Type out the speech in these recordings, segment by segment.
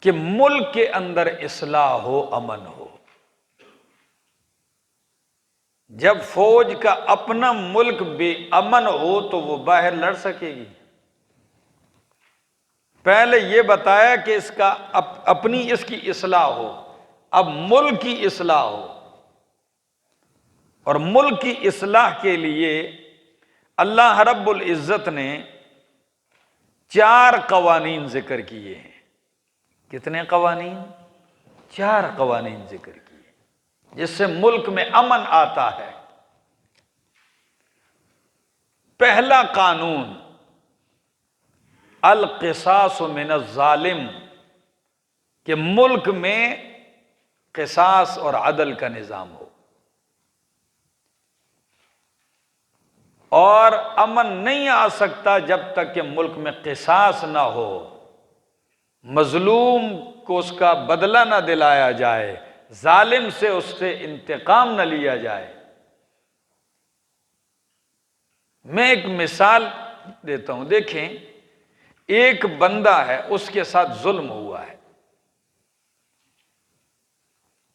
کہ ملک کے اندر اصلاح ہو، امن ہو۔ جب فوج کا اپنا ملک بے امن ہو تو وہ باہر لڑ سکے گی؟ پہلے یہ بتایا کہ اس کا اپنی اس کی اصلاح ہو، اب ملک کی اصلاح ہو۔ اور ملک کی اصلاح کے لیے اللہ رب العزت نے 4 قوانین ذکر کیے ہیں۔ کتنے قوانین؟ 4 قوانین ذکر کیے جس سے ملک میں امن آتا ہے۔ پہلا قانون القصاص من الظالم، کہ ملک میں قصاص اور عدل کا نظام ہو، اور امن نہیں آ سکتا جب تک کہ ملک میں قصاص نہ ہو، مظلوم کو اس کا بدلہ نہ دلایا جائے، ظالم سے اس سے انتقام نہ لیا جائے۔ میں ایک مثال دیتا ہوں، دیکھیں ایک بندہ ہے، اس کے ساتھ ظلم ہوا ہے،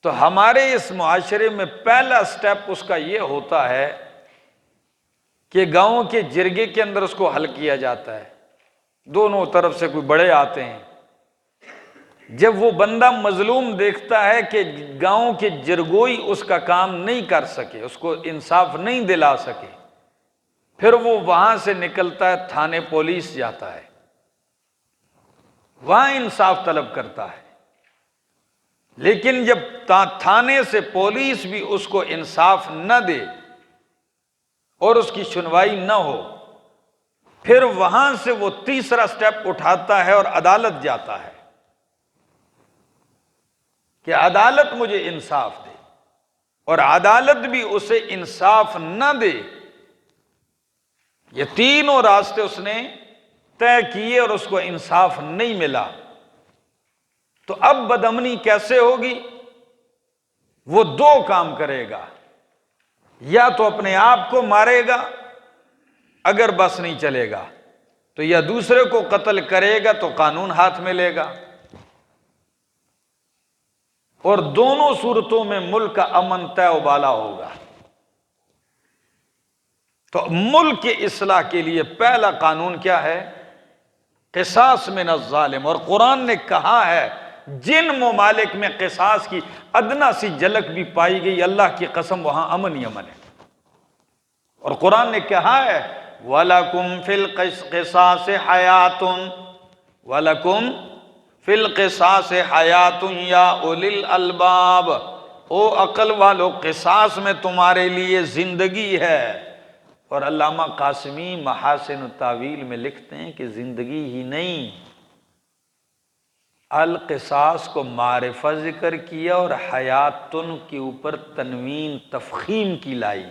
تو ہمارے اس معاشرے میں پہلا سٹیپ اس کا یہ ہوتا ہے کہ گاؤں کے جرگے کے اندر اس کو حل کیا جاتا ہے، دونوں طرف سے کوئی بڑے آتے ہیں۔ جب وہ بندہ مظلوم دیکھتا ہے کہ گاؤں کے جرگوئی اس کا کام نہیں کر سکے، اس کو انصاف نہیں دلا سکے، پھر وہ وہاں سے نکلتا ہے، تھانے پولیس جاتا ہے، وہاں انصاف طلب کرتا ہے۔ لیکن جب تھانے سے پولیس بھی اس کو انصاف نہ دے اور اس کی سنوائی نہ ہو، پھر وہاں سے وہ تیسرا سٹیپ اٹھاتا ہے اور عدالت جاتا ہے کہ عدالت مجھے انصاف دے، اور عدالت بھی اسے انصاف نہ دے۔ یہ تینوں راستے اس نے طے کیے اور اس کو انصاف نہیں ملا، تو اب بدامنی کیسے ہوگی؟ وہ 2 کام کرے گا، یا تو اپنے آپ کو مارے گا اگر بس نہیں چلے گا، تو یا دوسرے کو قتل کرے گا تو قانون ہاتھ میں لے گا، اور دونوں صورتوں میں ملک کا امن طے و بالا ہوگا۔ تو ملک کی اصلاح کے لیے پہلا قانون کیا ہے؟ قصاص من الظالم۔ اور قرآن نے کہا ہے جن ممالک میں قصاص کی ادنا سی جھلک بھی پائی گئی، اللہ کی قسم وہاں امن ہی امن ہے۔ اور قرآن نے کہا ہے وَلَكُمْ فِي الْقِصَاصِ حَيَاتٌ وَلَكُمْ فِي الْقِصَاصِ حَيَاتٌ یا اُولِي الْأَلْبَابِ، او عقل والو قصاص میں تمہارے لیے زندگی ہے۔ اور علامہ قاسمی محاسن التاویل میں لکھتے ہیں کہ زندگی ہی نہیں، القصاص کو معرفہ ذکر کیا اور حیاتن کے اوپر تنوین تفخیم کی لائی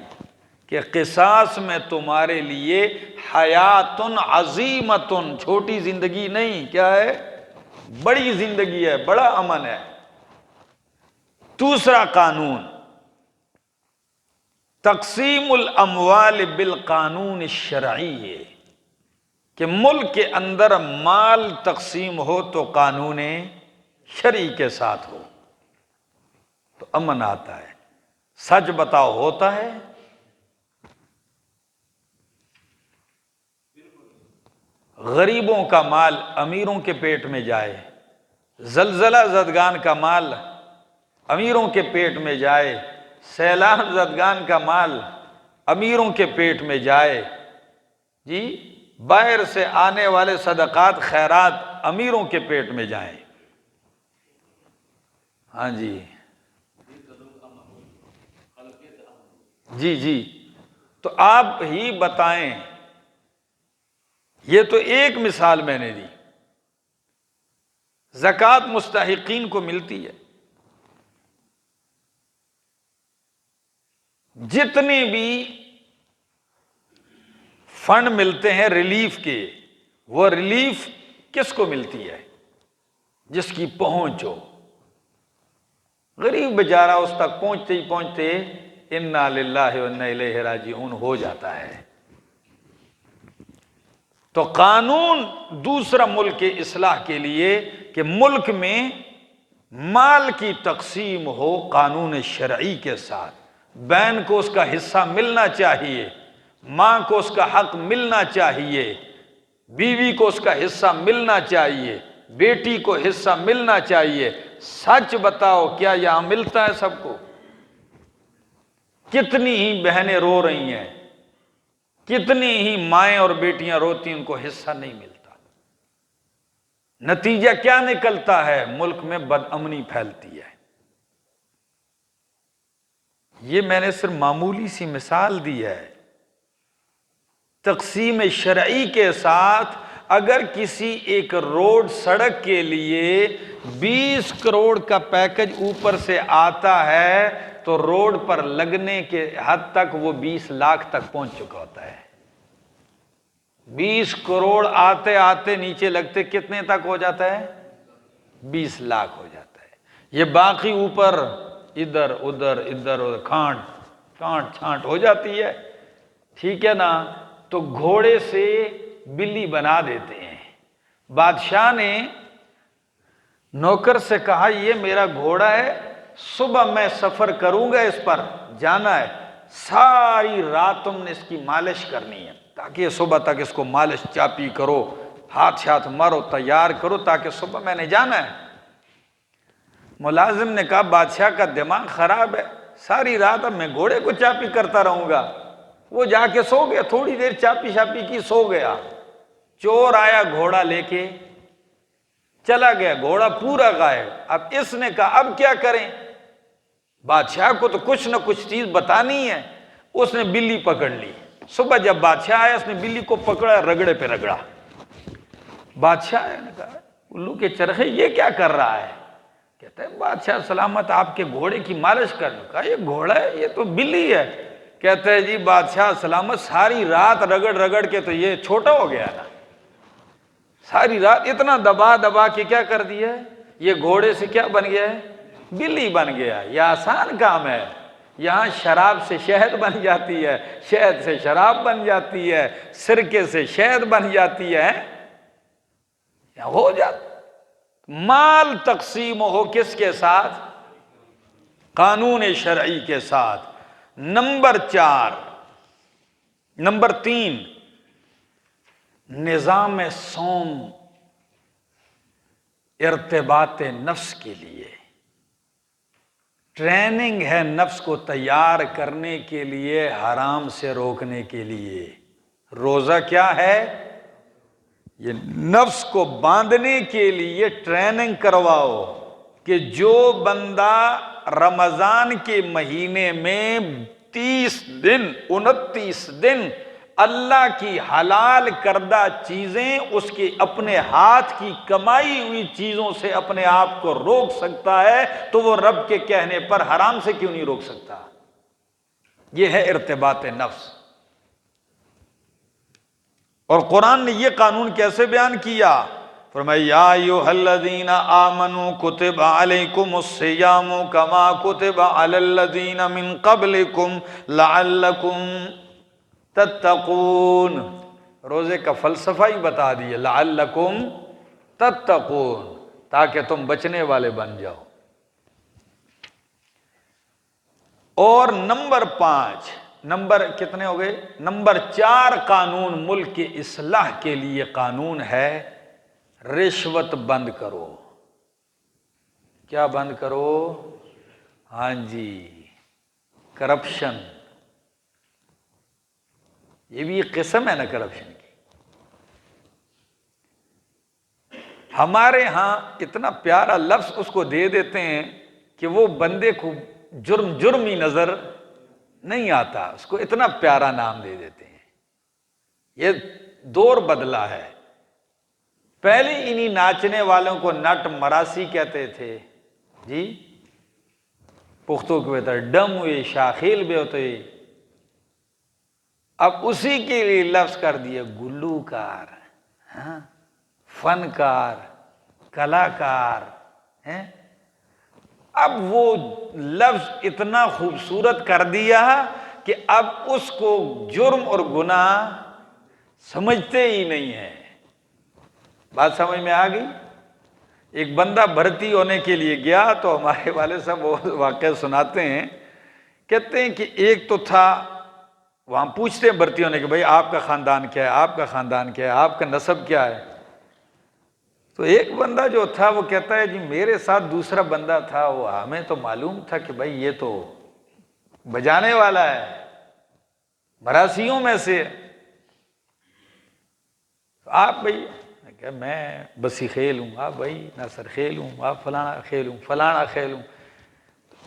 کہ قصاص میں تمہارے لیے حیاتن عظیمتن، چھوٹی زندگی نہیں، کیا ہے؟ بڑی زندگی ہے، بڑا امن ہے۔ دوسرا قانون تقسیم الاموال بالقانون الشرعی ہے کہ ملک کے اندر مال تقسیم ہو تو قانون شرعی کے ساتھ ہو تو امن آتا ہے۔ سچ بتاؤ، ہوتا ہے؟ غریبوں کا مال امیروں کے پیٹ میں جائے، زلزلہ زدگان کا مال امیروں کے پیٹ میں جائے، سیلاب زدگان کا مال امیروں کے پیٹ میں جائے، جی باہر سے آنے والے صدقات خیرات امیروں کے پیٹ میں جائیں۔ ہاں جی جی، تو آپ ہی بتائیں، یہ تو ایک مثال میں نے دی، زکوٰۃ مستحقین کو ملتی ہے، جتنے بھی فنڈ ملتے ہیں ریلیف کے، وہ ریلیف کس کو ملتی ہے؟ جس کی پہنچ ہو۔ غریب بیچارہ اس تک پہنچتے ہی پہنچتے انا للہ و انا الیہ راجعون ہو جاتا ہے۔ تو قانون دوسرا ملک کے اصلاح کے لیے کہ ملک میں مال کی تقسیم ہو قانون شرعی کے ساتھ، بہن کو اس کا حصہ ملنا چاہیے، ماں کو اس کا حق ملنا چاہیے، بیوی کو اس کا حصہ ملنا چاہیے، بیٹی کو حصہ ملنا چاہیے۔ سچ بتاؤ کیا یہاں ملتا ہے سب کو؟ کتنی ہی بہنیں رو رہی ہیں، کتنی ہی مائیں اور بیٹیاں روتی ہیں، ان کو حصہ نہیں ملتا۔ نتیجہ کیا نکلتا ہے؟ ملک میں بد امنی پھیلتی ہے۔ یہ میں نے صرف معمولی سی مثال دی ہے۔ تقسیم شرعی کے ساتھ اگر کسی ایک روڈ سڑک کے لیے 20 کروڑ کا پیکج اوپر سے آتا ہے تو روڈ پر لگنے کے حد تک وہ 20 لاکھ تک پہنچ چکا ہوتا ہے۔ 20 کروڑ آتے آتے نیچے لگتے کتنے تک ہو جاتا ہے؟ 20 لاکھ ہو جاتا ہے۔ یہ باقی اوپر ادھر ادھر ادھر ادھر کانٹ چھانٹ ہو جاتی ہے، ٹھیک ہے نا؟ تو گھوڑے سے بلی بنا دیتے ہیں۔ بادشاہ نے نوکر سے کہا یہ میرا گھوڑا ہے، صبح میں سفر کروں گا، اس پر جانا ہے، ساری رات تم نے اس کی مالش کرنی ہے تاکہ صبح تک اس کو مالش چاپی کرو، ہاتھ مارو، تیار کرو تاکہ صبح میں نے جانا ہے۔ ملازم نے کہا بادشاہ کا دماغ خراب ہے، ساری رات اب میں گھوڑے کو چاپی کرتا رہوں گا۔ وہ جا کے سو گیا، تھوڑی دیر چاپی شاپی کی، سو گیا۔ چور آیا گھوڑا لے کے چلا گیا، گھوڑا پورا غائب۔ اب اس نے کہا اب کیا کریں؟ بادشاہ کو تو کچھ نہ کچھ چیز بتانی ہے۔ اس نے بلی پکڑ لی۔ صبح جب بادشاہ آیا اس نے بلی کو پکڑا، رگڑے پہ رگڑا۔ بادشاہ نے کہا الو کے چرخے یہ کیا کر رہا ہے؟ کہتا ہے بادشاہ سلامت آپ کے گھوڑے کی مالش کرنے۔ کہا یہ گھوڑا ہے، یہ تو بلی ہے۔ کہتا ہے جی بادشاہ سلامت ساری رات رگڑ رگڑ کے تو یہ چھوٹا ہو گیا نا، ساری رات اتنا دبا دبا کے کیا کر دیا ہے، یہ گھوڑے سے کیا بن گیا ہے؟ بلی بن گیا۔ یہ آسان کام ہے، یہاں شراب سے شہد بن جاتی ہے، شہد سے شراب بن جاتی ہے، سرکے سے شہد بن جاتی ہے، یہاں ہو جاتا۔ مال تقسیم ہو کس کے ساتھ؟ قانون شرعی کے ساتھ۔ نمبر 3 نظام سوم ارتباط نفس کے لیے ٹریننگ ہے، نفس کو تیار کرنے کے لیے، حرام سے روکنے کے لیے۔ روزہ کیا ہے؟ یہ نفس کو باندھنے کے لیے ٹریننگ کرواؤ کہ جو بندہ رمضان کے مہینے میں 29 دن اللہ کی حلال کردہ چیزیں، اس کے اپنے ہاتھ کی کمائی ہوئی چیزوں سے اپنے آپ کو روک سکتا ہے تو وہ رب کے کہنے پر حرام سے کیوں نہیں روک سکتا؟ یہ ہے ارتباط نفس۔ اور قرآن نے یہ قانون کیسے بیان کیا؟ فرمایا یا ایھا الذین آمنوا کتب علیکم الصیام کما کتب علی الذین من قبلکم لعلکم تتقون۔ روزے کا فلسفہ ہی بتا دیا، لعلکم تتقون، تاکہ تم بچنے والے بن جاؤ۔ اور نمبر 5، نمبر کتنے ہو گئے؟ نمبر 4 قانون ملک کی اصلاح کے لیے قانون ہے، رشوت بند کرو۔ کیا بند کرو؟ ہاں جی، کرپشن۔ یہ بھی ایک قسم ہے نا کرپشن کی۔ ہمارے ہاں اتنا پیارا لفظ اس کو دے دیتے ہیں کہ وہ بندے کو جرم ہی نظر نہیں آتا، اس کو اتنا پیارا نام دے دیتے ہیں۔ یہ دور بدلا ہے۔ پہلے انہی ناچنے والوں کو نٹ مراسی کہتے تھے جی، پختوں کے بہتر ڈم ہوئے شاخیل بے ہوتے، اب اسی کے لیے لفظ کر دیے گلوکار، فنکار، کلاکار ہیں۔ اب وہ لفظ اتنا خوبصورت کر دیا کہ اب اس کو جرم اور گناہ سمجھتے ہی نہیں ہیں۔ بات سمجھ میں آ گئی؟ ایک بندہ بھرتی ہونے کے لیے گیا تو ہمارے والد صاحب وہ واقعہ سناتے ہیں، کہتے ہیں کہ ایک تو تھا، وہاں پوچھتے ہیں بھرتی ہونے کے، بھائی آپ کا خاندان کیا ہے، آپ کا خاندان کیا ہے، آپ کا نسب کیا ہے؟ تو ایک بندہ جو تھا وہ کہتا ہے جی میرے ساتھ دوسرا بندہ تھا، وہ ہمیں تو معلوم تھا کہ بھائی یہ تو بجانے والا ہے، مراثیوں میں سے۔ آپ بھائی، کہ میں بسی خیل ہوں، آپ بھائی ناصر خیل ہوں، آپ فلانا خیل ہوں، فلانا خیل ہوں۔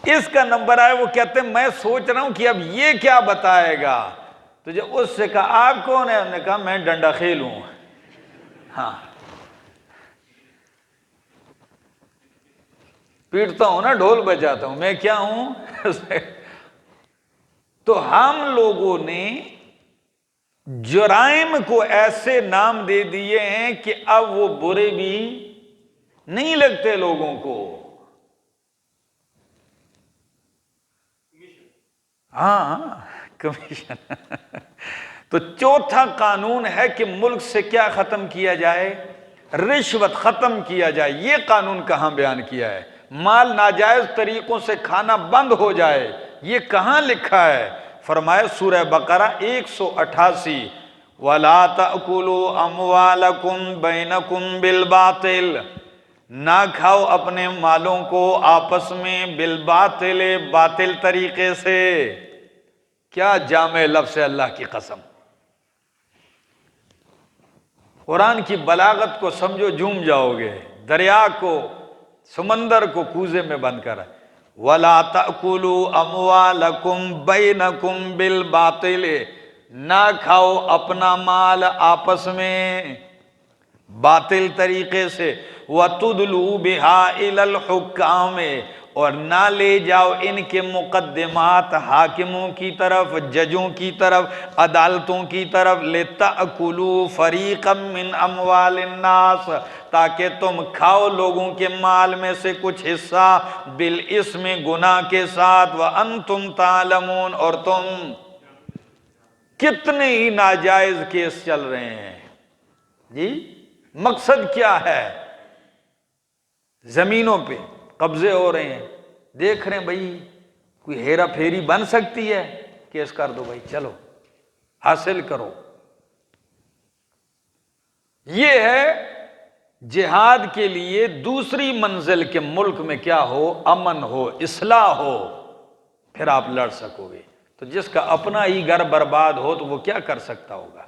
اس کا نمبر آئے، وہ کہتے ہیں میں سوچ رہا ہوں کہ اب یہ کیا بتائے گا، تو جب اس سے کہا آپ کون ہے، ہم نے کہا میں ڈنڈا خیل ہوں۔ ہاں، پیٹتا ہوں نا، ڈھول بجاتا ہوں، میں کیا ہوں؟ تو ہم لوگوں نے جرائم کو ایسے نام دے دیے ہیں کہ اب وہ برے بھی نہیں لگتے لوگوں کو۔ ہاں، کمیشن۔ تو چوتھا قانون ہے کہ ملک سے کیا ختم کیا جائے؟ رشوت ختم کیا جائے۔ یہ قانون کہاں بیان کیا ہے؟ مال ناجائز طریقوں سے کھانا بند ہو جائے، یہ کہاں لکھا ہے؟ فرمائے سورہ بقرہ 188، وَلَا تَأْكُلُوا أَمْوَالَكُمْ بَيْنَكُمْ بِالْبَاطِلِ، نہ کھاؤ اپنے مالوں کو آپس میں بالباطل، باطل طریقے سے۔ کیا جامع لفظ ہے، اللہ کی قسم! قرآن کی بلاغت کو سمجھو جھوم جاؤ گے۔ دریا کو، سمندر کو کوزے میں بند کر ہے، وَلَا تَأْكُلُوا أَمْوَالَكُمْ بَيْنَكُمْ بِالْبَاطِلِ، نہ کھاؤ اپنا مال آپس میں باطل طریقے سے، وَتُدْلُوا بِهَا إِلَى الْحُكَّامِ، اور نہ لے جاؤ ان کے مقدمات حاکموں کی طرف، ججوں کی طرف، عدالتوں کی طرف، لِتَأْكُلُوا فَرِيقًا مِّنْ أَمْوَالِ النَّاسِ، تاکہ تم کھاؤ لوگوں کے مال میں سے کچھ حصہ، بالاسم، گناہ کے ساتھ، وَأَنْتُمْ تَعْلَمُونَ، اور تم، کتنے ہی ناجائز کیس چل رہے ہیں جی۔ مقصد کیا ہے؟ زمینوں پہ قبضے ہو رہے ہیں، دیکھ رہے ہیں بھائی کوئی ہیرا پھیری بن سکتی ہے، کیس کر دو بھائی، چلو حاصل کرو۔ یہ ہے جہاد کے لیے دوسری منزل کے ملک میں کیا ہو؟ امن ہو، اصلاح ہو، پھر آپ لڑ سکو گے۔ تو جس کا اپنا ہی گھر برباد ہو تو وہ کیا کر سکتا ہوگا؟